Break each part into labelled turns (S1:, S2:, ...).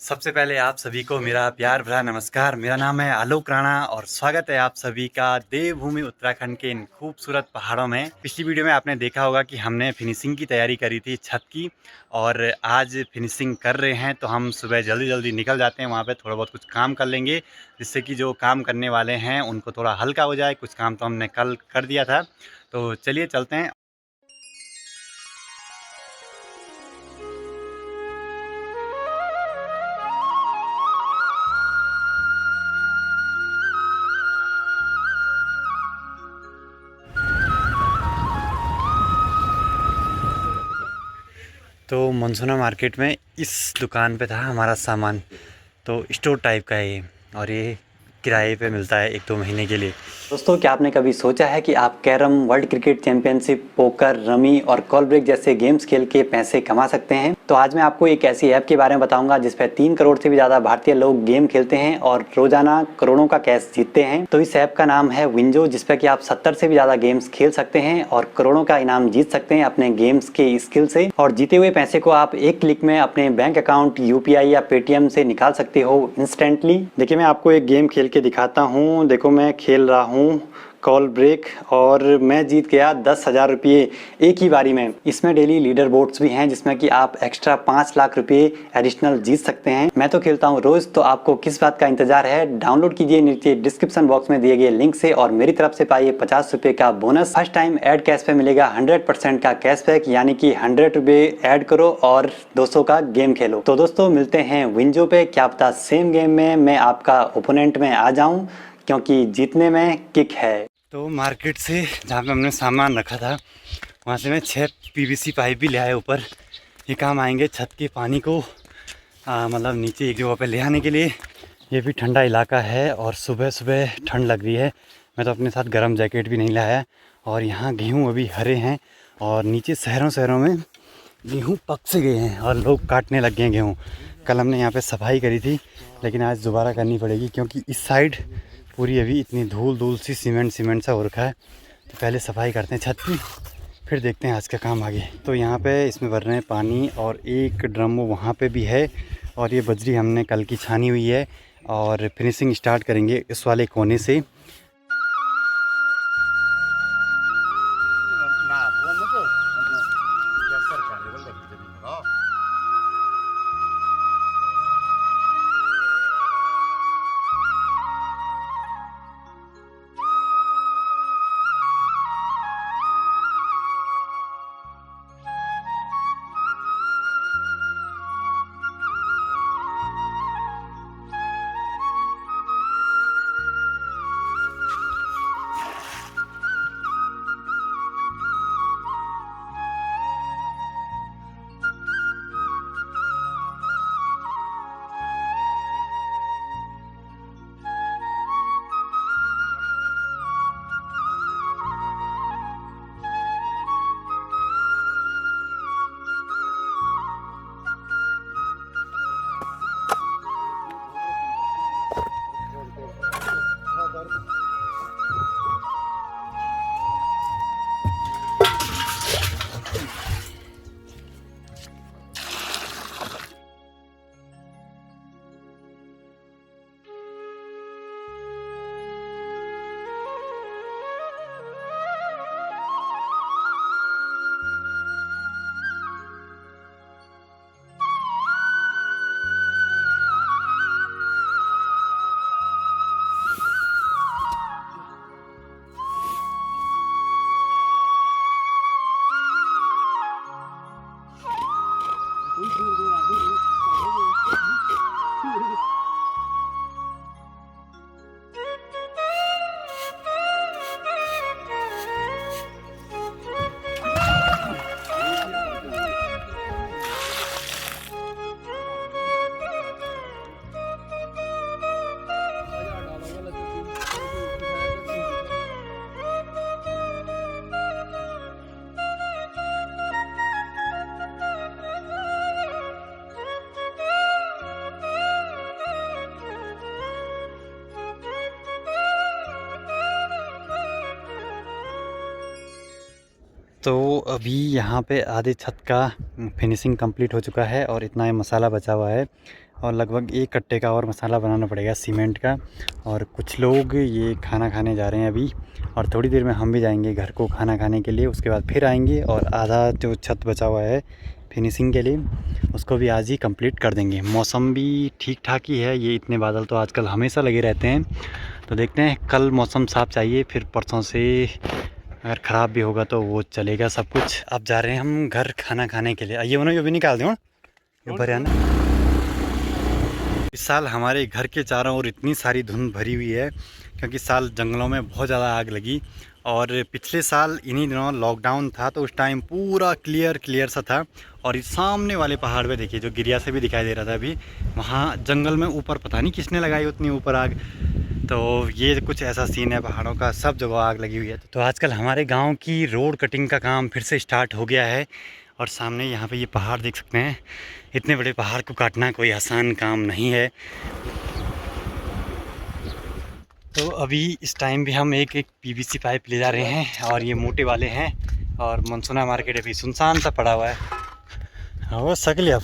S1: सबसे पहले आप सभी को मेरा प्यार भरा नमस्कार। मेरा नाम है आलोक राणा और स्वागत है आप सभी का देवभूमि उत्तराखंड के इन खूबसूरत पहाड़ों में। पिछली वीडियो में आपने देखा होगा कि हमने फिनिशिंग की तैयारी करी थी छत की, और आज फिनिशिंग कर रहे हैं। तो हम सुबह जल्दी जल्दी निकल जाते हैं, वहाँ पे थोड़ा बहुत कुछ काम कर लेंगे, जिससे कि जो काम करने वाले हैं उनको थोड़ा हल्का हो जाए। कुछ काम तो हमने कल कर दिया था, तो चलिए चलते हैं। तो मनसोना मार्केट में इस दुकान पे था हमारा सामान। तो स्टोर टाइप का है ये, और ये किराए पे मिलता है 1-2 महीने के लिए। दोस्तों, क्या आपने कभी सोचा है कि आप carrom, world cricket championship, poker, rummy और कॉल ब्रेक जैसे गेम्स खेल के पैसे कमा सकते हैं? तो आज मैं आपको एक ऐसी ऐप के बारे में बताऊंगा जिस पर 3 करोड़ से भी ज़्यादा भारतीय लोग गेम खेलते हैं और रोजाना करोड़ों का कैश जीतते हैं। तो इस ऐप का नाम है विंजो, जिस पर कि आप 70 से भी ज़्यादा गेम्स खेल सकते हैं और करोड़ों का इनाम जीत सकते हैं अपने गेम्स के स्किल से। और जीते हुए पैसे को आप एक क्लिक में अपने बैंक अकाउंट, UPI या पेटीएम से निकाल सकते हो इंस्टेंटली। देखिए, मैं आपको एक गेम खेल के दिखाता हूँ। देखो, मैं खेल रहा हूँ कॉल ब्रेक और मैं जीत गया 10,000 रुपये एक ही बारी में। इसमें डेली लीडर बोर्ड्स भी हैं जिसमें कि आप एक्स्ट्रा 5 लाख रुपये एडिशनल जीत सकते हैं। मैं तो खेलता हूँ रोज, तो आपको किस बात का इंतजार है? डाउनलोड कीजिए नीचे डिस्क्रिप्शन बॉक्स में दिए गए लिंक से और मेरी तरफ से पाइए 50 रुपये का bonus. First time add cash पे मिलेगा 100% का कैशबैक, यानी कि 100 रुपये ऐड करो और 200 का गेम खेलो। तो दोस्तों, मिलते हैं विंजो पे। क्या पता सेम गेम में मैं आपका ओपोनेंट में आ जाऊं, क्योंकि जीतने में किक है। तो मार्केट से जहाँ पे हमने सामान रखा था, वहाँ से मैं 6 PVC पाइप भी ले आया ऊपर। ये काम आएंगे छत के पानी को मतलब नीचे एक जगह पे ले आने के लिए। ये भी ठंडा इलाका है और सुबह सुबह ठंड लग रही है। मैं तो अपने साथ गर्म जैकेट भी नहीं लाया। और यहाँ गेहूँ अभी हरे हैं और नीचे शहरों में गेहूँ पक से गए हैं और लोग काटने लग गए हैं गेहूँ। कल हमने यहाँ पे सफाई करी थी, लेकिन आज दोबारा करनी पड़ेगी, क्योंकि इस साइड पूरी अभी इतनी धूल सी सीमेंट सा हो रखा है। तो पहले सफाई करते हैं छत की, फिर देखते हैं आज का काम आगे। तो यहाँ पे इसमें भर रहे हैं पानी और एक ड्रम वहाँ पे भी है। और ये बजरी हमने कल की छानी हुई है और फिनिशिंग स्टार्ट करेंगे इस वाले कोने से। तो अभी यहाँ पे आधे छत का फिनिशिंग कंप्लीट हो चुका है और इतना ही मसाला बचा हुआ है। और लगभग 1 कट्टे का और मसाला बनाना पड़ेगा सीमेंट का। और कुछ लोग ये खाना खाने जा रहे हैं अभी, और थोड़ी देर में हम भी जाएंगे घर को खाना खाने के लिए। उसके बाद फिर आएंगे और आधा जो छत बचा हुआ है फिनिशिंग के लिए उसको भी आज ही कंप्लीट कर देंगे। मौसम भी ठीक ठाक ही है, ये इतने बादल तो आजकल हमेशा लगे रहते हैं। तो देखते हैं, कल मौसम साफ़ चाहिए, फिर परसों से अगर ख़राब भी होगा तो वो चलेगा सब कुछ। अब जा रहे हैं हम घर खाना खाने के लिए। आइए उन्होंने ये भी निकाल दो भरियाना। इस साल हमारे घर के चारों ओर इतनी सारी धुंध भरी हुई है क्योंकि इस साल जंगलों में बहुत ज़्यादा आग लगी। और पिछले साल इन्हीं दिनों लॉकडाउन था तो उस टाइम पूरा क्लियर सा था। और इस सामने वाले पहाड़ पे देखिए, जो गिरिया से भी दिखाई दे रहा था अभी, वहाँ जंगल में ऊपर पता नहीं किसने लगाई उतनी ऊपर आग। तो ये कुछ ऐसा सीन है पहाड़ों का, सब जगह आग लगी हुई है। तो आजकल हमारे गांव की रोड कटिंग का काम फिर से स्टार्ट हो गया है। और सामने यहाँ पे ये पहाड़ देख सकते हैं। इतने बड़े पहाड़ को काटना कोई आसान काम नहीं है। तो अभी इस टाइम भी हम एक पीवीसी पाइप ले जा रहे हैं और ये मोटे वाले हैं। और मनसुना मार्केट अभी सुनसान सा पड़ा हुआ है। हाँ सकली अब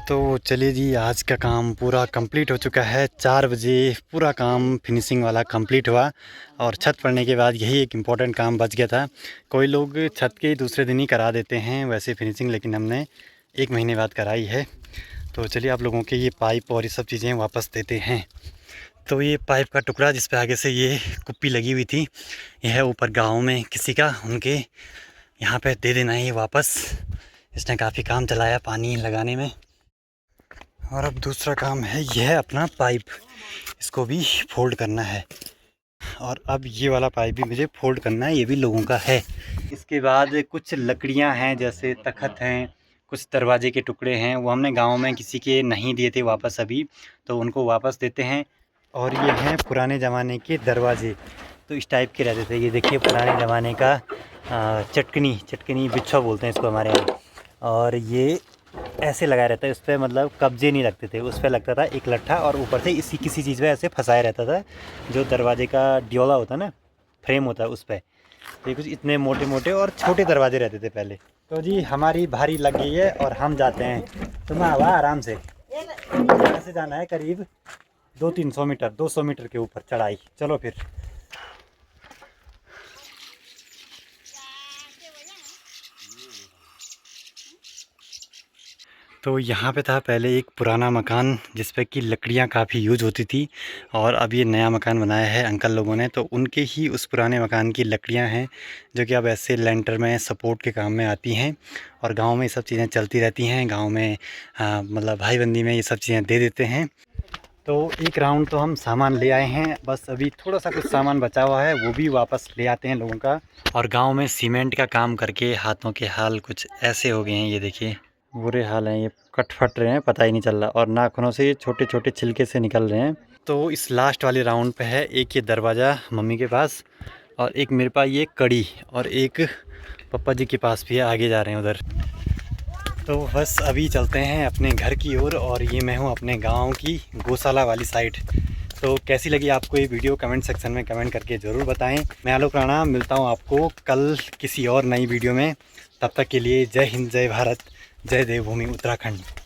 S1: तो चलिए जी, आज का काम पूरा कंप्लीट हो चुका है। 4 बजे पूरा काम फिनिशिंग वाला कंप्लीट हुआ। और छत पड़ने के बाद यही एक इम्पॉर्टेंट काम बच गया था। कोई लोग छत के दूसरे दिन ही करा देते हैं वैसे फिनिशिंग, लेकिन हमने 1 महीने बाद कराई है। तो चलिए आप लोगों के ये पाइप और ये सब चीज़ें वापस देते हैं। तो ये पाइप का टुकड़ा जिस पे आगे से ये कुप्पी लगी हुई थी, यह है ऊपर गाँव में किसी का, उनके यहाँ पे दे देना है ये वापस। इसने काफ़ी काम चलाया पानी लगाने में। और अब दूसरा काम है यह अपना पाइप, इसको भी फोल्ड करना है। और अब ये वाला पाइप भी मुझे फोल्ड करना है, ये भी लोगों का है। इसके बाद कुछ लकड़ियां हैं, जैसे तख्त हैं, कुछ दरवाजे के टुकड़े हैं, वो हमने गांव में किसी के नहीं दिए थे वापस अभी, तो उनको वापस देते हैं। और ये हैं पुराने ज़माने के दरवाजे, तो इस टाइप के रहते थे। ये देखिए पुराने ज़माने का चटकनी बिच्छा बोलते हैं इसको हमारे यहाँ। और ये ऐसे लगाया रहता है उस पर, मतलब कब्जे नहीं लगते थे उस पर, लगता था एक लट्ठा और ऊपर से इसी किसी चीज़ पे ऐसे फंसाया रहता था। जो दरवाजे का डियोला होता है ना, फ्रेम होता है उस पर। तो ये कुछ इतने मोटे मोटे और छोटे दरवाजे रहते थे पहले। तो जी हमारी भारी लग गई है और हम जाते हैं। तुम आवा आराम से, यहाँ से जाना है करीब 200-300 मीटर, 200 मीटर के ऊपर चढ़ाई। चलो फिर। तो यहाँ पे था पहले एक पुराना मकान जिस पे कि लकड़ियाँ काफ़ी यूज़ होती थी। और अब ये नया मकान बनाया है अंकल लोगों ने, तो उनके ही उस पुराने मकान की लकड़ियाँ हैं जो कि अब ऐसे लेंटर में सपोर्ट के काम में आती हैं। और गांव में ये सब चीज़ें चलती रहती हैं। गांव में मतलब भाईबंदी में ये सब चीज़ें दे देते हैं। तो एक राउंड तो हम सामान ले आए हैं, बस अभी थोड़ा सा कुछ सामान बचा हुआ है, वो भी वापस ले आते हैं लोगों का। और गाँव में सीमेंट का काम करके हाथों के हाल कुछ ऐसे हो गए हैं, ये देखिए बुरे हाल हैं। ये कट फट रहे हैं, पता ही नहीं चल रहा, और नाखूनों से ये छोटे छोटे छिलके से निकल रहे हैं। तो इस लास्ट वाले राउंड पे है एक ये दरवाज़ा मम्मी के पास, और एक मेरे पास ये कड़ी, और एक पापा जी के पास भी है, आगे जा रहे हैं उधर। तो बस अभी चलते हैं अपने घर की ओर। और ये मैं हूँ अपने गांव की गौशाला वाली साइड। तो कैसी लगी आपको ये वीडियो, कमेंट सेक्शन में कमेंट करके ज़रूर बताएं। मैं आलोक राणा मिलता हूँ आपको कल किसी और नई वीडियो में। तब तक के लिए जय हिंद, जय भारत, जय देवभूमि उत्तराखंड।